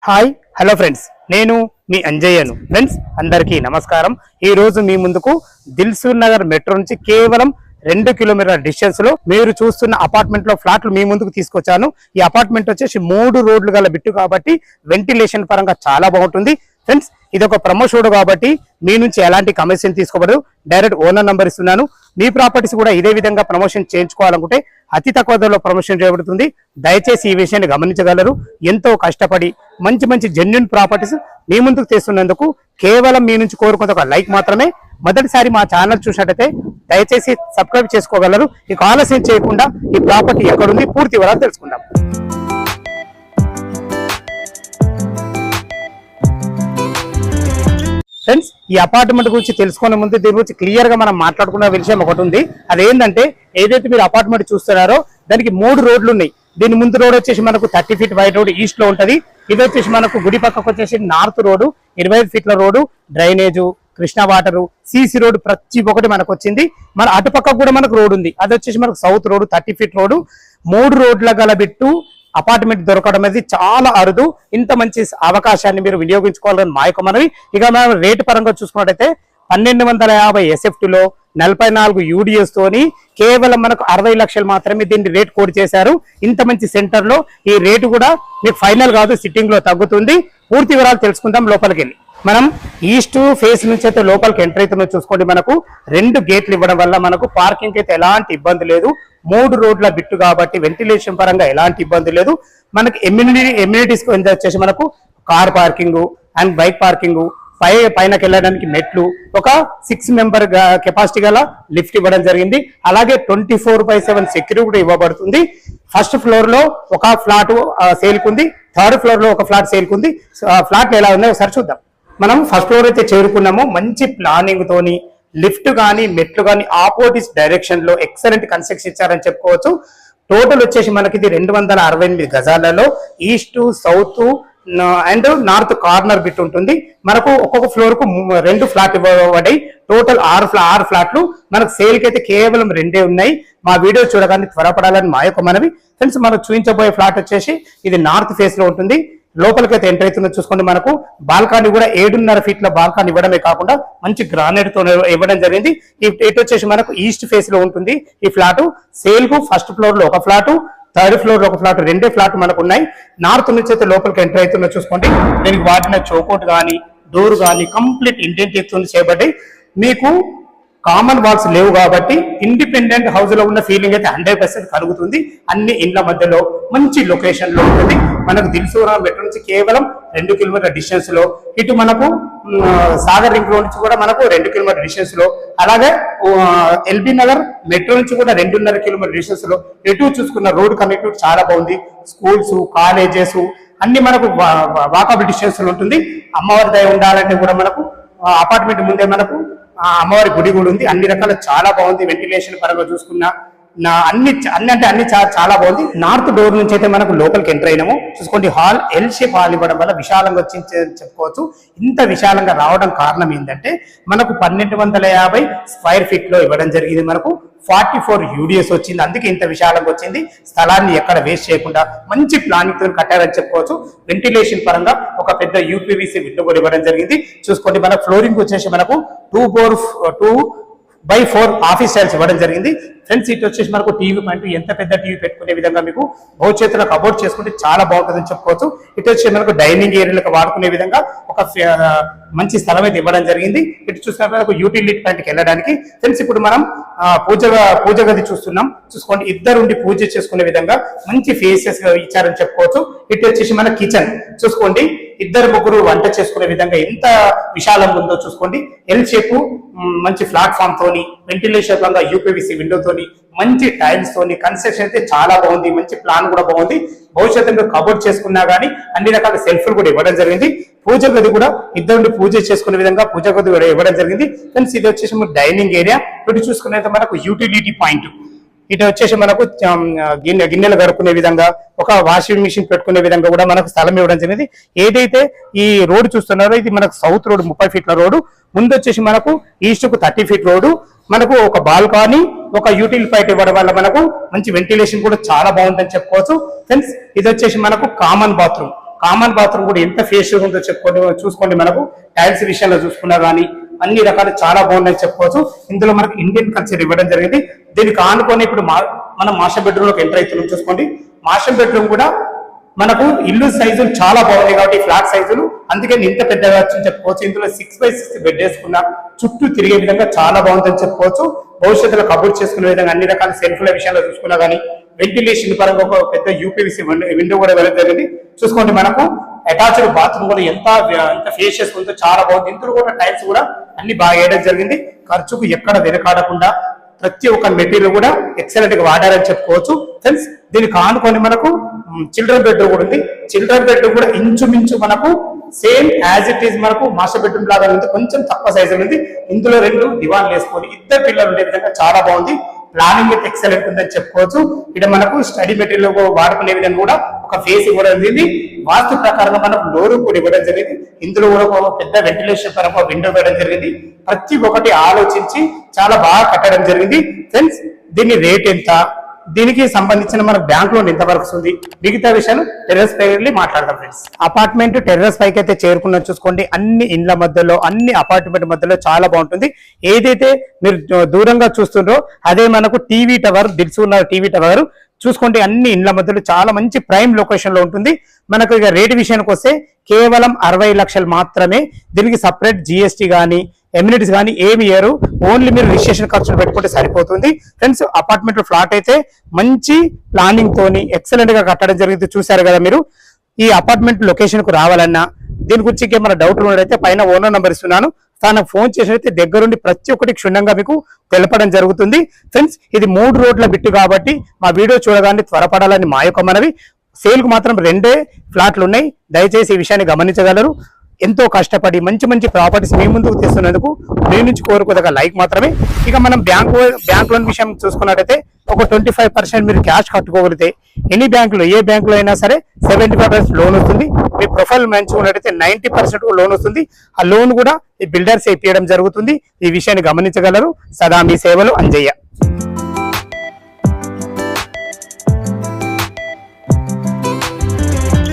Hi hello friends, నేను మీ అంజయ్యను. Friends అందరికీ నమస్కారం. ఈ రోజు మీ ముందుకు దిల్సుఖ్ నగర్ మెట్రో నుంచి కేవలం 2 కిలోమీటర్ల డిస్టెన్స్ లో మీరు చూస్తున్న అపార్ట్మెంట్ లో ఫ్లాట్లు మీ ముందుకు తీసుకొచ్చాను. ఈ అపార్ట్మెంట్ వచ్చేసి 3 రోడ్లు గల బిట్టు కాబట్టి వెంటిలేషన్ పరంగా చాలా బాగుంటుంది. ఫ్రెండ్స్ ఇది ఒక ప్రమోషన్ కాబట్టి మీ నుంచి ఎలాంటి కమిషన్ తీసుకోబడదు. డైరెక్ట్ ఓనర్ నంబర్ ఇస్తున్నాను. మీ ప్రాపర్టీస్ కూడా ఇదే విధంగా ప్రమోషన్ చేయించుకోవాలనుకుంటే అతి తక్కువ ధరలో ప్రమోషన్ చేయబడుతుంది. దయచేసి ఈ విషయాన్ని గమనించగలరు. ఎంతో కష్టపడి మంచి మంచి జెన్యూన్ ప్రాపర్టీస్ మీ ముందుకు తెస్తున్నందుకు కేవలం మీ నుంచి కోరుకున్న ఒక లైక్ మాత్రమే. మొదటిసారి మా ఛానల్ చూసినట్టయితే దయచేసి సబ్స్క్రైబ్ చేసుకోగలరు. ఇక ఆలస్యం చేయకుండా ఈ ప్రాపర్టీ ఎక్కడుంది పూర్తి వివరాలు తెలుసుకుందాం. ఫ్రెండ్స్ ఈ అపార్ట్మెంట్ గురించి తెలుసుకునే ముందు దీని గురించి క్లియర్ గా మనం మాట్లాడుకున్న విషయం ఒకటి ఉంది. అదేంటంటే ఏదైతే మీరు అపార్ట్మెంట్ చూస్తున్నారో దానికి 3 రోడ్లు ఉన్నాయి. దీని ముందు రోడ్ వచ్చేసి మనకు 30 ఫీట్ వైడ్ రోడ్ ఈస్ట్ లో ఉంటది. ఇది వచ్చేసి మనకు గుడి పక్కకు వచ్చేసి నార్త్ రోడ్ 25 ఫీట్ల road, drainage, Krishna water, CC road ప్రతి ఒక్కటి మనకు వచ్చింది. మన అటుపక్క కూడా మనకు రోడ్ ఉంది. అది వచ్చేసి మనకు సౌత్ రోడ్ 30 ఫీట్ రోడ్డు. 3 రోడ్ల గల బిట్టు అపార్ట్మెంట్ దొరకడం అనేది చాలా అరుదు. ఇంత మంచి అవకాశాన్ని మీరు వినియోగించుకోవాలని మా యొక్క మనవి. ఇక మనం రేటు పరంగా చూసుకున్నట్టయితే 1250 SFT లో 44 UDS తోని కేవలం మనకు 60 లక్షలు మాత్రమే దీన్ని రేట్ కోడ్ చేశారు. ఇంత మంచి సెంటర్ లో ఈ రేటు కూడా మీకు ఫైనల్ కాదు, సిట్టింగ్ లో తగ్గుతుంది. పూర్తి వివరాలు తెలుసుకుందాం లోపలికి వెళ్ళి. మనం ఈస్ట్ ఫేస్ నుంచి అయితే లోపలికి ఎంటర్ అవుతున్నా చూసుకోండి. మనకు 2 గేట్లు ఇవ్వడం వల్ల మనకు పార్కింగ్ అయితే ఎలాంటి ఇబ్బంది లేదు. 3 రోడ్ల బిట్టు కాబట్టి వెంటిలేషన్ పరంగా ఎలాంటి ఇబ్బంది లేదు. మనకి ఎమ్యూనిటీస్ వచ్చేసి మనకు car parking and bike parking, పైనకి వెళ్ళడానికి మెట్లు, ఒక 6 మెంబర్ కెపాసిటీ గల లిఫ్ట్ ఇవ్వడం జరిగింది. అలాగే 24/7 సెక్యూరిటీ కూడా ఇవ్వబడుతుంది. ఫస్ట్ ఫ్లోర్ లో ఒక ఫ్లాట్ సేల్కుంది, థర్డ్ ఫ్లోర్ లో ఒక ఫ్లాట్ సేల్కుంది. ఫ్లాట్లు ఎలా ఉన్నాయో ఒకసారి చూద్దాం. మనం ఫస్ట్ ఫ్లోర్ అయితే చేరుకున్నాము. మంచి ప్లానింగ్ తోని లిఫ్ట్ కానీ మెట్లు కానీ ఆపోజిట్ డైరెక్షన్ లో ఎక్సలెంట్ కన్స్ట్రక్షన్ ఇచ్చారని చెప్పుకోవచ్చు. టోటల్ వచ్చేసి మనకి ఇది 268 గజాలలో east, south and north corner bit ఉంటుంది. మనకు ఒక్కొక్క ఫ్లోర్ కు 2 ఫ్లాట్ ఇవ్వబడ్డాయి. టోటల్ 6 ఫ్లాట్లు మనకు సేల్ కి అయితే కేవలం 2 ఉన్నాయి. మా వీడియో చూడగానే త్వరపడాలని మా యొక్క మనవి. ఫ్రెండ్స్ మనం చూపించబోయే ఫ్లాట్ వచ్చేసి ఇది నార్త్ ఫేస్ లో ఉంటుంది. లోపలికైతే ఎంటర్ అవుతుందో చూసుకోండి. మనకు బాల్కానీ కూడా 7.5 ఫీట్ల బాల్కానీ ఇవ్వడమే కాకుండా మంచి గ్రానైట్ తో ఇవ్వడం జరిగింది. ఇటు వచ్చేసి మనకు ఈస్ట్ ఫేస్ లో ఉంటుంది ఈ ఫ్లాట్. సేల్ కు ఫస్ట్ ఫ్లోర్ లో ఒక ఫ్లాట్, థర్డ్ ఫ్లోర్ లో ఒక ఫ్లాట్, 2 ఫ్లాట్ మనకు ఉన్నాయి. నార్త్ నుంచి అయితే లోపలికి ఎంటర్ అవుతుందో చూసుకోండి. దీనికి వాటిన చౌకోట్ కానీ డోర్ కానీ కంప్లీట్ ఇంటెంట్ చేయబడ్డాయి. మీకు కామన్ వాల్స్ లేవు కాబట్టి ఇండిపెండెంట్ హౌస్ లో ఉన్న ఫీలింగ్ అయితే 100% కలుగుతుంది. అన్ని ఇండ్ల మధ్యలో మంచి లొకేషన్ లో ఉంటుంది. మనకు దిల్సుఖ్ నగర్ మెట్రో నుంచి కేవలం 2 కిలోమీటర్ల డిస్టెన్స్ లో, ఇటు మనకు సాగర్ రింగ్ రోడ్ నుంచి కూడా మనకు 2 కిలోమీటర్ల డిస్టెన్స్ లో, అలాగే ఎల్బీ నగర్ మెట్రో నుంచి కూడా 2.5 కిలోమీటర్ల డిస్టెన్స్ లో ఎటు చూసుకున్న రోడ్ కనెక్టివిటీ చాలా బాగుంది. స్కూల్స్, కాలేజెస్ అన్ని మనకు వాకబుల్ డిస్టెన్స్ లో ఉంటుంది. అమ్మవారి దయ ఉండాలంటే కూడా మనకు అపార్ట్మెంట్ ముందే మనకు అమ్మవారి గుడి కూడా ఉంది. అన్ని రకాల చాలా బాగుంది. వెంటిలేషన్ పరంగా చూసుకున్నా అన్ని చాలా బాగుంది. నార్త్ డోర్ నుంచి అయితే మనకు లోపలికి ఎంటర్ అయినాము చూసుకోండి. హాల్ ఎల్ షేప్ హాల్ ఇవ్వడం వల్ల విశాలంగా వచ్చింది చెప్పుకోవచ్చు. ఇంత విశాలంగా రావడం కారణం ఏంటంటే మనకు 1250 స్క్వేర్ ఫీట్ లో ఇవ్వడం జరిగింది. మనకు 44 UDS వచ్చింది. అందుకే ఇంత విశాలంగా వచ్చింది. స్థలాన్ని ఎక్కడ వేస్ట్ చేయకుండా మంచి ప్లానింగ్ తో కట్టారని చెప్పుకోవచ్చు. వెంటిలేషన్ పరంగా ఒక పెద్ద UPVC విండో కూడా ఇవ్వడం జరిగింది. చూసుకోండి. మన ఫ్లోరింగ్ వచ్చేసి మనకు 2/4 ఆఫీస్ స్టైల్స్ ఇవ్వడం జరిగింది. ఫ్రెండ్స్ ఇటు వచ్చేసి మనకు టీవీ పాయింట్, ఎంత పెద్ద టీవీ పెట్టుకునే విధంగా మీకు భవిష్యత్తులో కబోర్డ్ చేసుకుంటే చాలా బాగుంటుందని చెప్పుకోవచ్చు. ఇటు వచ్చి మనకు డైనింగ్ ఏరియాలకు వాడుకునే విధంగా ఒక మంచి స్థలం అయితే ఇవ్వడం జరిగింది. ఇటు చూసిన మనకు యూటిలిటీ పాయింట్కి వెళ్ళడానికి. ఫ్రెండ్స్ ఇప్పుడు మనం పూజ గది చూస్తున్నాం. చూసుకోండి. ఇద్దరుండి పూజ చేసుకునే విధంగా మంచి ఫేసెస్ ఇచ్చారని చెప్పుకోవచ్చు. ఇటు వచ్చేసి మన కిచెన్ చూసుకోండి. 2-3 వంట చేసుకునే విధంగా ఎంత విశాలంగా ఉందో చూసుకోండి. ఎల్ షేప్ మంచి ప్లాట్ఫామ్ తోని, వెంటిలేషన్ పరంగా UPVC విండోతోని, మంచి టైల్స్ తోని కన్స్ట్రక్షన్ అయితే చాలా బాగుంది. మంచి ప్లాన్ కూడా బాగుంది. భవిష్యత్తులో కబోర్డ్ చేసుకున్నా గానీ అన్ని రకాల సెల్ఫ్లు కూడా ఇవ్వడం జరిగింది. పూజ గది కూడా ఇద్దరు పూజ చేసుకునే విధంగా పూజ గది కూడా ఇవ్వడం జరిగింది. ఫ్రెండ్స్ ఇది వచ్చేసి డైనింగ్ ఏరియా. ఇటు చూసుకున్నైతే మనకు యూటిలిటీ పాయింట్, ఇటు వచ్చేసి మనకు గిన్నెలు గడుపుకునే విధంగా, ఒక వాషింగ్ మిషన్ పెట్టుకునే విధంగా కూడా మనకు స్థలం ఇవ్వడం జరిగింది. ఏదైతే ఈ రోడ్డు చూస్తున్నారో ఇది మనకు సౌత్ రోడ్ 30 ఫీట్ల రోడ్డు. ముందు వచ్చేసి మనకు ఈస్ట్ కు 30 ఫీట్ రోడ్డు. మనకు ఒక బాల్కనీ, ఒక యూటిలిటీ పాయింట్ ఇవ్వడం వల్ల మనకు మంచి వెంటిలేషన్ కూడా చాలా బాగుందని చెప్పుకోవచ్చు. ఫ్రెండ్స్ ఇది వచ్చేసి మనకు కామన్ బాత్రూమ్. కామన్ బాత్రూమ్ కూడా ఎంత ఫేషియల్ ఉందో చూసుకోండి. మనకు టైల్స్ విషయంలో చూసుకున్నా కానీ అన్ని రకాలు చాలా బాగున్నాయని చెప్పుకోవచ్చు. ఇందులో మనకు ఇండియన్ కల్చర్ ఇవ్వడం జరిగింది. దీనికి ఆనుకొని ఇప్పుడు మనం మాస్టర్ బెడ్రూమ్ లోకి ఎంటర్ అవుతున్నాం. చూసుకోండి, మాస్టర్ బెడ్రూమ్ కూడా మనకు ఇల్లు సైజులు చాలా బాగున్నాయి కాబట్టి ఫ్లాట్ సైజులు, అందుకని ఇంత పెద్దగా వచ్చని చెప్పుకోవచ్చు. ఇందులో 6x6 బెడ్ వేసుకున్న చుట్టూ తిరిగే విధంగా చాలా బాగుందని చెప్పుకోవచ్చు. భవిష్యత్తులో కబుర్స్ చేసుకునే విధంగా అన్ని రకాల సెల్ఫ్ల విషయంలో చూసుకున్నా కానీ వెంటిలేషన్ పరంగా ఒక పెద్ద యూపీవీసీ విండో కూడా వెళ్ళడం జరిగింది. చూసుకోండి, మనకు అటాచ్డ్ బాత్రూమ్ కూడా ఎంత ఫేషియస్ ఉందో చాలా బాగుంది. ఇందులో కూడా టైల్స్ కూడా అన్ని బాగా వేయడం జరిగింది. ఖర్చుకు ఎక్కడ వెనకాడకుండా ప్రతి ఒక్క మెటీరియల్ కూడా ఎక్సలెంట్ గా వాడారని చెప్పుకోవచ్చు. ఫ్రెండ్స్, దీనికి ఆనుకొని మనకు చిల్డ్రన్ బెడ్ కూడా ఉంది. చిల్డ్రన్ బెడ్ కూడా ఇంచుమించు మనకు సేమ్ యాజ్ ఇట్ ఈస్ మనకు మాస్టర్ బెడ్రూమ్ లాగా ఉంది, కొంచెం తక్కువ సైజు ఉంది. ఇందులో 2 దివాన్లు వేసుకొని 2 పిల్లలు ఉండే విధంగా చాలా బాగుంది. ప్లానింగ్ అయితే ఎక్సలెంట్ ఉందని చెప్పుకోవచ్చు. ఇక్కడ మనకు స్టడీ మెటీరియల్ వాడుకునే విధంగా కూడా ఒక ఫేస్ ఇవ్వడం జరిగింది. వాస్తు ప్రకారంగా మనకు డోర్ కూడా ఇవ్వడం జరిగింది. ఇందులో కూడా ఒక పెద్ద వెంటిలేషన్ పరంగా విండో ఇవ్వడం జరిగింది. ప్రతి ఒక్కటి ఆలోచించి చాలా బాగా కట్టడం జరిగింది. ఫ్రెండ్స్, దీని రేట్ ఎంత, దీనికి సంబంధించిన మన బ్యాంక్ లోన్ ఎంత వరకు ఉంది, మిగతా విషయాలు టెర్రస్ పై వెళ్ళి మాట్లాడదాం. ఫ్రెండ్స్, అపార్ట్మెంట్ టెర్రస్ పైకి అయితే చేరుకున్నా చూసుకోండి. అన్ని ఇండ్ల మధ్యలో, అన్ని అపార్ట్మెంట్ మధ్యలో చాలా బాగుంటుంది. ఏదైతే మీరు దూరంగా చూస్తుండ్రో అదే మనకు టీవీ టవర్, దిల్సుకున్న టీవీ టవర్ చూసుకోండి. అన్ని ఇండ్ల మధ్యలో చాలా మంచి ప్రైమ్ లొకేషన్ లో ఉంటుంది. మనకు ఇక రేటు విషయానికి వస్తే కేవలం 60 లక్షలు మాత్రమే. దీనికి సపరేట్ జిఎస్టీ కానీ ఎమ్యూనిటీస్ కానీ ఏమి ఇయ్యరు. ఓన్లీ మీరు రిజిస్ట్రేషన్ ఖర్చులు పెట్టుకుంటే సరిపోతుంది. ఫ్రెండ్స్, అపార్ట్మెంట్ ఫ్లాట్ అయితే మంచి ప్లానింగ్ తోని ఎక్సలెంట్ గా కట్టడం జరిగింది. చూసారు కదా మీరు. ఈ అపార్ట్మెంట్ లొకేషన్ కు రావాలన్నా దీని గురించి ఏమైనా డౌట్ ఉన్నట్టయితే పైన ఓనర్ నెంబర్ ఇస్తున్నాను, తనకు ఫోన్ చేసినైతే దగ్గరుండి ప్రతి ఒక్కటి క్షుణ్ణంగా మీకు తెలపడం జరుగుతుంది. ఫ్రెండ్స్, ఇది 3 రోడ్ల బిట్టు కాబట్టి మా వీడియో చూడగానే త్వరపడాలని మా యొక్క మనవి. సేల్ కు మాత్రం 2 ఫ్లాట్లు ఉన్నాయి. దయచేసి ఈ విషయాన్ని గమనించగలరు. ఎంతో కష్టపడి మంచి మంచి ప్రాపర్టీస్ మీ ముందుకు తెస్తున్నందుకు మీ నుంచి కోరుకోదగ్గ లైక్ మాత్రమే. ఇక మనం బ్యాంక్ లోన్ విషయం చూసుకున్నట్టయితే ఒక 25% మీరు క్యాష్ కట్టుకోగలిగితే ఎనీ బ్యాంకులో, ఏ బ్యాంకులో అయినా సరే 75% లోన్ వస్తుంది. మీ ప్రొఫైల్ మంచిగా ఉన్నట్టయితే 90% లోన్ వస్తుంది. ఆ లోన్ కూడా ఈ బిల్డర్స్ ఇప్పించడం జరుగుతుంది. ఈ విషయాన్ని గమనించగలరు. సదా మీ సేవలు అంజయ్య.